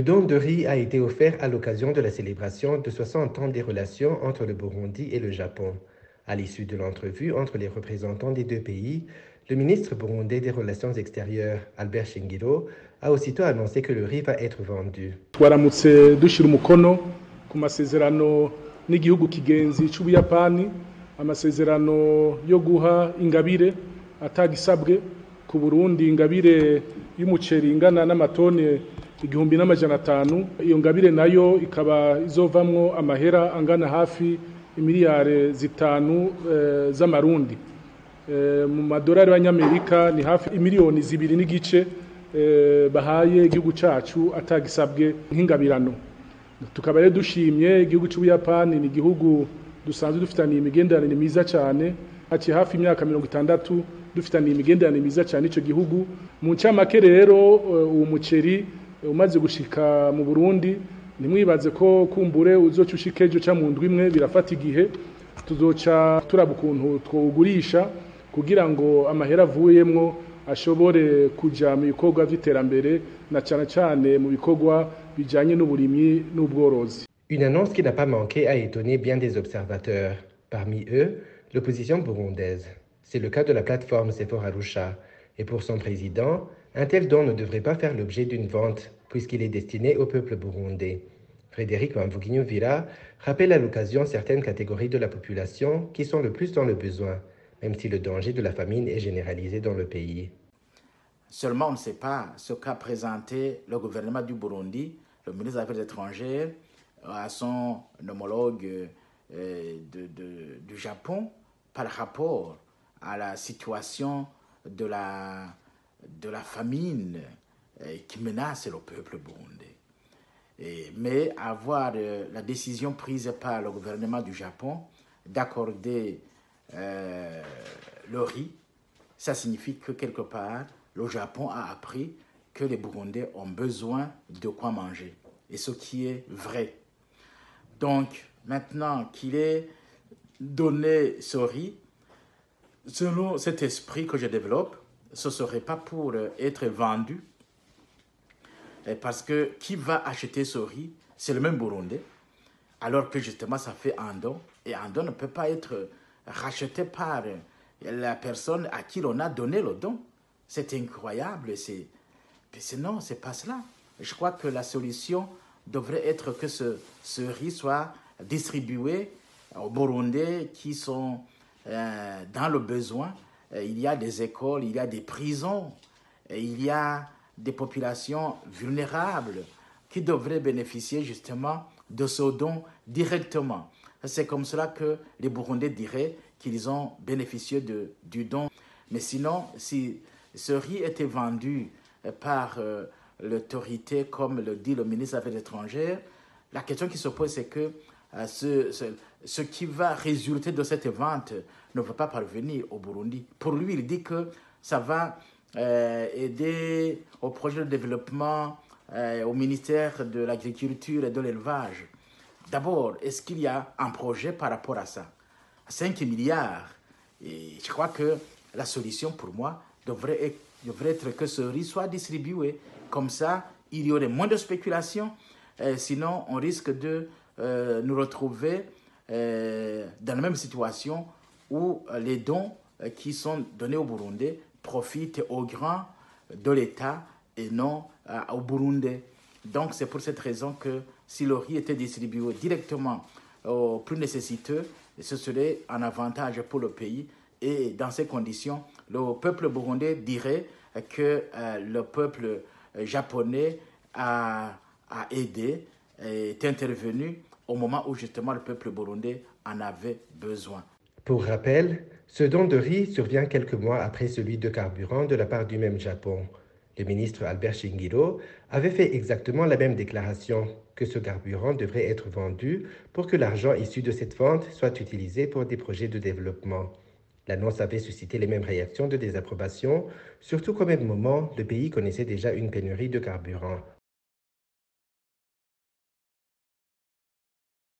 Le don de riz a été offert à l'occasion de la célébration de 60 ans des relations entre le Burundi et le Japon. À l'issue de l'entrevue entre les représentants des deux pays, le ministre burundais des Relations extérieures, Albert Shingiro, a aussitôt annoncé que le riz va être vendu. Twaramutse dushira umukono ku masezerano n'igihugu kigenzi c'Ubuyapani, amasezerano yo guha ingabire atagisabwe ku Burundi, ingabire y'umuceri ingana n'amatoni 1,500. Iyo ngabire nayo ikaba izovamwo amahera angana hafi imiliyari 5 z'amarundi. Mu madolari y'Amerika ni hafi imiliyoni 2.5 bahaye igihugu cacu atagisabwe nk'ingabirano. Tukaba rero dushimye igihugu c'Ubuyapani, ni igihugu dusanzwe dufitaniye imigenderanire myiza cyane, haciye hafi imyaka 60 dufitaniye imigenderanire myiza cyane ico gihugu. Mu ncamake rero uwo muceri umaze gushika mu Burundi, nimwibaze ko kumbure uzoca ushika ejo ca mu ndwi imwe, birafata igihe. Tuzoca turaba ukuntu twugurisha kugira ngo amahera avuyemwo ashobore kuja mu bikorwa vy'iterambere, na cane cane mu bikorwa bijanye n'uburimyi n'ubworozi. Une annonce qui n'a pas manqué à étonner bien des observateurs. Parmi eux, l'opposition burundaise. C'est le cas de la plateforme Sephora Arusha. Et pour son président, un tel don ne devrait pas faire l'objet d'une vente, puisqu'il est destiné au peuple burundais. Frédéric Wamvuginyuvira rappelle à l'occasion certaines catégories de la population qui sont le plus dans le besoin, même si le danger de la famine est généralisé dans le pays. Seulement, on ne sait pas ce qu'a présenté le gouvernement du Burundi, le ministre des Affaires étrangères, à son homologue du Japon par rapport à la situation de la famine qui menace le peuple burundais. Mais avoir la décision prise par le gouvernement du Japon d'accorder le riz, ça signifie que quelque part, le Japon a appris que les Burundais ont besoin de quoi manger. Et ce qui est vrai. Donc, maintenant qu'il est donné ce riz, selon cet esprit que je développe, ce ne serait pas pour être vendu. Parce que qui va acheter ce riz, c'est le même Burundais. Alors que justement, ça fait un don. Et un don ne peut pas être racheté par la personne à qui l'on a donné le don. C'est incroyable. Non, c'est pas cela. Je crois que la solution devrait être que ce riz soit distribué aux Burundais qui sont dans le besoin. Il y a des écoles, il y a des prisons, il y a des populations vulnérables qui devraient bénéficier justement de ce don directement. C'est comme cela que les Burundais diraient qu'ils ont bénéficié du don. Mais sinon, si ce riz était vendu par l'autorité, comme le dit le ministre des Affaires étrangères, la question qui se pose, c'est que ce qui va résulter de cette vente ne va pas parvenir au Burundi. Pour lui, il dit que ça va aider au projet de développement, au ministère de l'Agriculture et de l'Élevage. D'abord, est-ce qu'il y a un projet par rapport à ça? 5 milliards. Et je crois que la solution pour moi devrait être que ce riz soit distribué. Comme ça, il y aurait moins de spéculation. Sinon, on risque de nous retrouver dans la même situation où les dons qui sont donnés au Burundi profitent aux grands de l'État et non au Burundi. Donc, c'est pour cette raison que si le riz était distribué directement aux plus nécessiteux, ce serait un avantage pour le pays. Et dans ces conditions, le peuple burundais dirait que le peuple japonais a aidé, est intervenu au moment où justement le peuple burundais en avait besoin. Pour rappel, ce don de riz survient quelques mois après celui de carburant de la part du même Japon. Le ministre Albert Shingiro avait fait exactement la même déclaration, que ce carburant devrait être vendu pour que l'argent issu de cette vente soit utilisé pour des projets de développement. L'annonce avait suscité les mêmes réactions de désapprobation, surtout qu'au même moment, le pays connaissait déjà une pénurie de carburant.